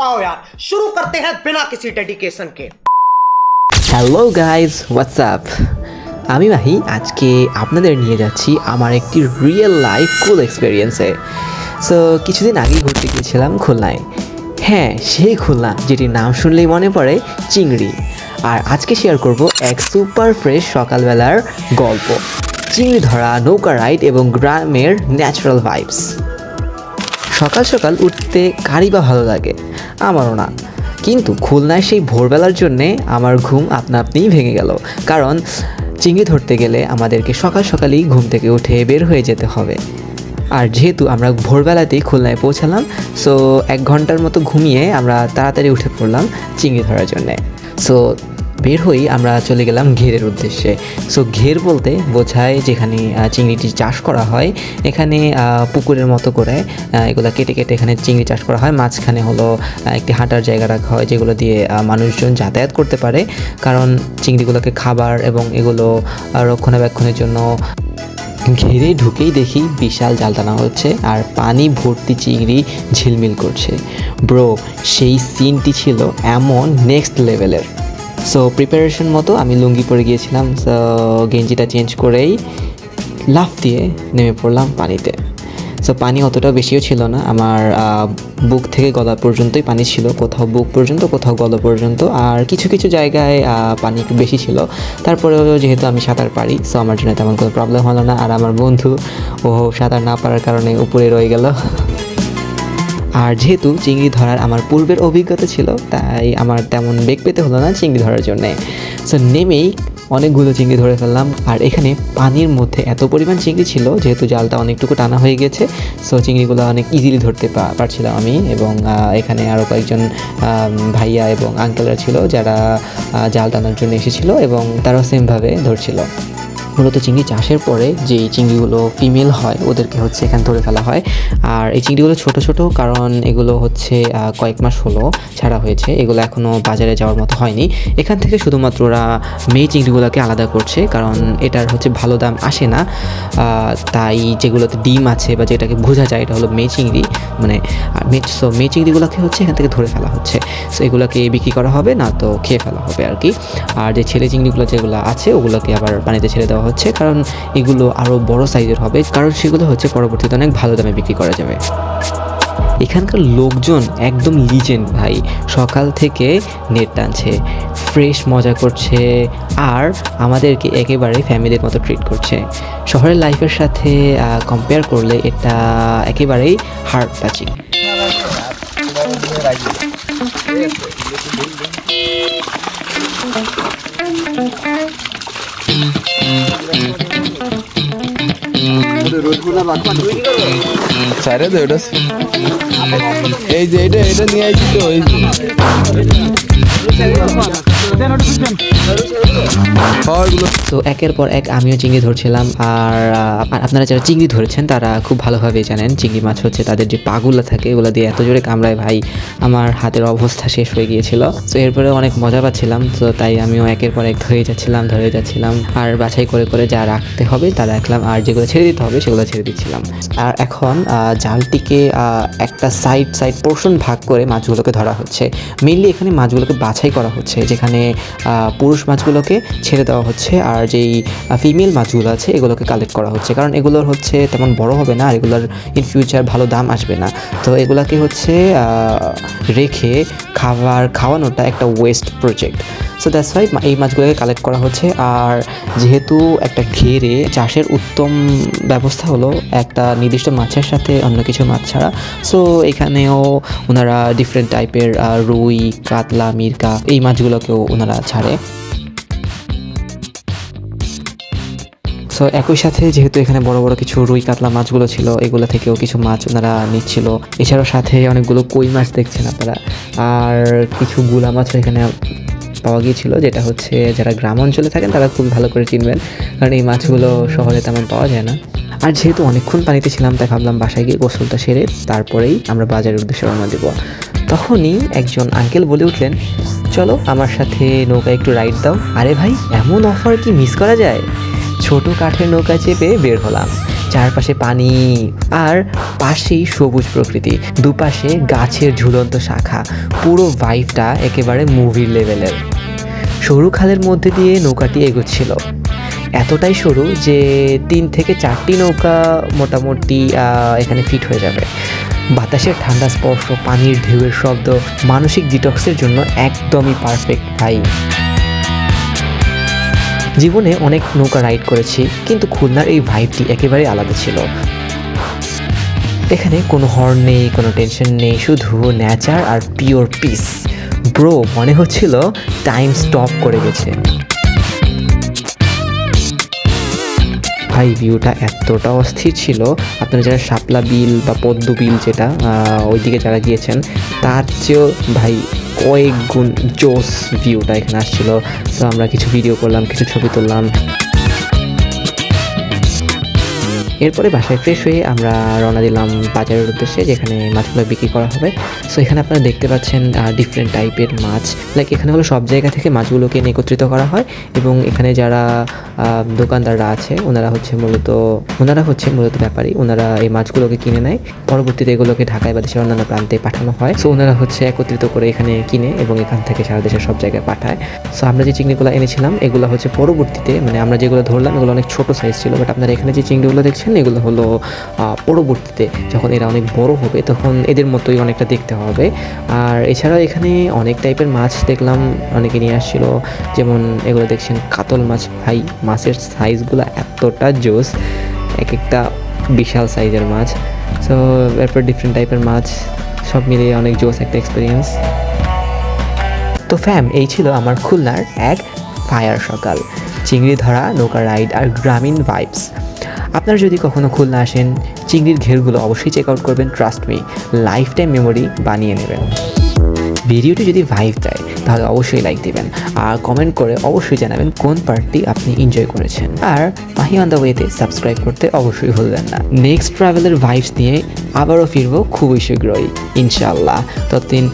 आओ यार शुरू करते हैं बिना किसी डेडिकेशन के। হ্যালো গাইজ হোয়াটসঅ্যাপ, আমি মাহি আজকে আপনাদের নিয়ে যাচ্ছি আমার একটি রিয়েল লাইফ কুল এক্সপিরিয়েন্সে। সো কিছুদিন আগেই ঘুরতে গিয়েছিলাম খুলনায়। হ্যাঁ, সেই খুলনা যেটির নাম শুনলেই মনে পড়ে চিংড়ি। আর আজকে শেয়ার করব এক সুপার ফ্রেশ সকালবেলার গল্প, চিংড়ি ধরা, নৌকা রাইড এবং গ্রামের ন্যাচারাল ভাইবস। সকাল সকাল উঠতে কারই বা ভালো লাগে, আমারও না। কিন্তু খুলনায় সেই ভোরবেলার জন্যে আমার ঘুম আপনা আপনিই ভেঙে গেল, কারণ চিংড়ি ধরতে গেলে আমাদেরকে সকাল সকালই ঘুম থেকে উঠে বের হয়ে যেতে হবে। আর যেহেতু আমরা ভোরবেলাতেই খুলনায় পৌঁছালাম, সো 1 ঘন্টার মতো ঘুমিয়ে আমরা তাড়াতাড়ি উঠে পড়লাম চিংড়ি ধরার জন্যে। সো বের হয়েই আমরা চলে গেলাম ঘেরের উদ্দেশ্যে। সো ঘের বলতে বোঝায় যেখানে চিংড়িটি চাষ করা হয়। এখানে পুকুরের মতো করে এগুলো কেটে কেটে এখানে চিংড়ি চাষ করা হয়। মাঝখানে হলো একটি হাঁটার জায়গা রাখা হয়, যেগুলো দিয়ে মানুষজন যাতায়াত করতে পারে, কারণ চিংড়িগুলোকে খাবার এবং এগুলো রক্ষণাবেক্ষণের জন্য। ঘেরে ঢুকেই দেখি বিশাল জাল টানা হচ্ছে আর পানি ভর্তি চিংড়ি ঝিলমিল করছে। ব্রো, সেই সিনটি ছিল এমন নেক্সট লেভেলের। সো প্রিপারেশন মতো আমি লুঙ্গি পরে গিয়েছিলাম। সো গেঞ্জিটা চেঞ্জ করেই লাফ দিয়ে নেমে পড়লাম পানিতে। সো পানি অতটা বেশিও ছিল না, আমার বুক থেকে গলা পর্যন্তই পানি ছিল, কোথাও বুক পর্যন্ত কোথাও গলা পর্যন্ত, আর কিছু কিছু জায়গায় পানি একটু বেশি ছিল। তারপরেও যেহেতু আমি সাঁতার পারি, সো আমার জন্য তেমন কোনো প্রবলেম হলো না। আর আমার বন্ধু ও সাঁতার না পারার কারণে উপরে রয়ে গেল। আর যেহেতু চিংড়ি ধরার আমার পূর্বের অভিজ্ঞতা ছিল, তাই আমার তেমন বেগ পেতে হলো না চিংড়ি ধরার জন্যে। সো নেমেই অনেকগুলো চিংড়ি ধরে ফেললাম। আর এখানে পানির মধ্যে এত পরিমাণ চিংড়ি ছিল, যেহেতু জালটা অনেকটুকু টানা হয়ে গেছে, সো চিংড়িগুলো অনেক ইজিলি ধরতে পারছিলাম আমি। এবং এখানে আরও কয়েকজন ভাইয়া এবং আঙ্কেলরা ছিল যারা জাল টানার জন্য এসেছিলো এবং তারাও সেমভাবে ধরছিল। মূলত চিংড়ি চাষের পরে যেই চিংড়িগুলো ফিমেল হয় ওদেরকে হচ্ছে এখানে ধরে ফেলা হয়। আর এই চিংড়িগুলো ছোট ছোট, কারণ এগুলো হচ্ছে কয়েক মাস হলো ছাড়া হয়েছে, এগুলো এখনও বাজারে যাওয়ার মতো হয়নি। এখান থেকে শুধুমাত্র ওরা মেয়ে চিংড়িগুলোকে আলাদা করছে, কারণ এটার হচ্ছে ভালো দাম আসে না। তাই যেগুলোতে ডিম আছে বা যেটাকে বোঝা যায় এটা হলো মেয়ে চিংড়ি, মানে মেয়ে চিংড়িগুলোকে হচ্ছে এখান থেকে ধরে ফেলা হচ্ছে। সো এগুলোকে বিক্রি করা হবে না তো খেয়ে ফেলা হবে আর কি। আর যে ছেলে চিংড়িগুলো যেগুলো আছে ওগুলোকে আবার পানিতে ছেড়ে দেওয়া হচ্ছে, কারণ এগুলো আরও বড় সাইজের হবে, কারণ সেগুলো হচ্ছে পরবর্তীতে অনেক ভালো দামে বিক্রি করা যাবে। এখানকার লোকজন একদম লিজেন্ড ভাই, সকাল থেকে নেট টানছে, ফ্রেশ মজা করছে, আর আমাদেরকে একেবারে ফ্যামিলির মতো ট্রিট করছে। শহরের লাইফের সাথে কম্পেয়ার করলে এটা একেবারেই হার্ট টাচিং। এই যে এটা নিয়ে আসছি তো ওই তো একের পর এক আমিও চিংড়ি ধরছিলাম। আর আপনারা যারা চিংড়ি ধরেছেন তারা খুব ভালোভাবে জানেন চিংড়ি মাছ হচ্ছে তাদের যে পাগুলো থাকে ওগুলো দিয়ে এত জোরে কামড়ায় ভাই, আমার হাতের অবস্থা শেষ হয়ে গিয়েছিল। তো এরপরে অনেক মজা পাচ্ছিলাম, তো তাই আমিও একের পর এক ধরে যাচ্ছিলাম আর বাছাই করে করে যা রাখতে হবে তা রাখলাম, আর যেগুলো ছেড়ে দিতে হবে সেগুলো ছেড়ে দিচ্ছিলাম। আর এখন জালটিকে একটা সাইড পোর্শন ভাগ করে মাছগুলোকে ধরা হচ্ছে। মেইনলি এখানে মাছগুলোকে বাছাই করা হচ্ছে, যেখানে পুরুষ মাছগুলোকে ছেড়ে দেওয়া হচ্ছে আর যেই ফিমেল মাছগুলো আছে এগুলোকে কালেক্ট করা হচ্ছে, কারণ এগুলোর হচ্ছে তেমন বড় হবে না আর এগুলোর ইন ফিউচার ভালো দাম আসবে না। তো এগুলোকে হচ্ছে রেখে খাওয়ানোটা একটা West project. So that's why এই মাছগুলোকে কালেক্ট করা হচ্ছে। আর যেহেতু একটা ঘেরে চাষের উত্তম ব্যবস্থা হলো একটা নির্দিষ্ট মাছের সাথে অন্য কিছু মাছ ছাড়া, সো এখানেও ওনারা ডিফারেন্ট টাইপের রুই, কাতলা, মিরকা এই মাছগুলোকেও ওনারা ছাড়ে। সো একই সাথে যেহেতু এখানে বড় বড় কিছু রুই কাতলা মাছগুলো ছিল, এগুলো থেকেও কিছু মাছ ওনারা নিচ্ছিল। এছাড়াও সাথে অনেকগুলো কই মাছ দেখছেন আপনারা, আর কিছু গুলা মাছও এখানে পাওয়া গিয়েছিল, যেটা হচ্ছে যারা গ্রাম অঞ্চলে থাকেন তারা খুব ভালো করে চিনবেন, কারণ এই মাছগুলো শহরে তেমন পাওয়া যায় না। আর যেহেতু অনেকক্ষণ পানিতে ছিলাম তাই ভাবলাম বাসায় গিয়ে গোসলটা সেরে তারপরেই আমরা বাজারের উদ্দেশ্যে রওনা দেব। তখনই একজন আঙ্কেল বলে উঠলেন, চলো আমার সাথে নৌকায় একটু রাইড দাও। আরে ভাই, এমন অফার কি মিস করা যায়? ছোট কাঠের নৌকা চেপে বের হলাম। চারপাশে পানি আর পাশেই সবুজ প্রকৃতি, দুপাশে গাছের ঝুলন্ত শাখা। পুরো ভাইবটা একেবারে মুভির লেভেলের। সরু খালের মধ্যে দিয়ে নৌকাটি এগোচ্ছিল, এতটাই সরু যে 3 থেকে 4টি নৌকা মোটামুটি এখানে ফিট হয়ে যাবে। বাতাসের ঠান্ডা স্পর্শ, পানির ঢেউয়ের শব্দ মানসিক ডিটক্সের জন্য একদমই পারফেক্ট ভাই। জীবনে অনেক নৌকা রাইড করেছি, কিন্তু খুলনার এই ভাইবটি একেবারে আলাদা ছিল। এখানে কোনো হর্ন নেই, কোনো টেনশন নেই, শুধু নেচার আর পিওর পিস। ব্রো, মনে হচ্ছিল টাইম স্টপ করে গেছে। ভাই ভিউটা এতটা অস্থির ছিল, আপনারা যারা শাপলা বিল বা পদ্ম বিল যেটা ওইদিকে যারা গিয়েছেন তার চেয়েও ভাই কয়েক গুণ জোস ভিউটা এখানে আসছিল। তো আমরা কিছু ভিডিও করলাম, কিছু ছবি তুললাম। এরপরে বাসায় ফ্রেশ হয়ে আমরা রওনা দিলাম বাজারের উদ্দেশ্যে, যেখানে মাছগুলো বিক্রি করা হবে। সো এখানে আপনারা দেখতে পাচ্ছেন ডিফারেন্ট টাইপের মাছ। লাইক এখানে হলো সব জায়গা থেকে মাছগুলোকে এনে একত্রিত করা হয়, এবং এখানে যারা দোকানদাররা আছে ওনারা হচ্ছে মূলত ব্যাপারী। ওনারা এই মাছগুলোকে কিনে নেয়, পরবর্তীতে এগুলোকে ঢাকায় বা দেশের অন্যান্য প্রান্তে পাঠানো হয়। সো ওনারা হচ্ছে একত্রিত করে এখানে কিনে এবং এখান থেকে সারা দেশের সব জায়গায় পাঠায়। সো আমরা যে চিংড়িগুলো এনেছিলাম এগুলো হচ্ছে পরবর্তীতে, মানে আমরা যেগুলো ধরলাম এগুলো অনেক ছোটো সাইজ ছিল, বাট আপনারা এখানে যে চিংড়িগুলো দেখছেন এগুলো হলো পরবর্তীতে যখন এরা অনেক বড় হবে তখন এদের মতোই অনেকটা দেখতে হবে। আর এছাড়াও এখানে অনেক টাইপের মাছ দেখলাম, অনেকে নিয়ে আসছিল। যেমন এগুলো দেখছেন কাতল মাছ। ভাই মাছের সাইজগুলো এতটা জোস, এক একটা বিশাল সাইজের মাছ। সো এরপর ডিফারেন্ট টাইপের মাছ, সব মিলিয়ে অনেক জোস একটা এক্সপিরিয়েন্স। তো ফ্যাম, এই ছিল আমার খুলনার এক ফায়ার সকাল। চিংড়ি ধরা, নৌকা রাইড আর গ্রামীণ ভাইবস। আপনারা যদি কখনো খুলনা আসেন, চিংড়ির ঘেরগুলো অবশ্যই চেক আউট করবেন। Trust me, life time memory বানিয়ে নেবেন। ভিডিওটি যদি ভাইব দেয় তাহলে অবশ্যই লাইক দিবেন, আর কমেন্ট করে অবশ্যই জানাবেন কোন পার্টটি আপনি এনজয় করেছেন। আর মাহি অন দ্য ওয়েতে সাবস্ক্রাইব করতে অবশ্যই ভুলবেন না। নেক্সট ট্রাভেলের ভাইবস নিয়ে আবারও ফিরবো খুবই শীঘ্রই ইনশাআল্লাহ। ততদিন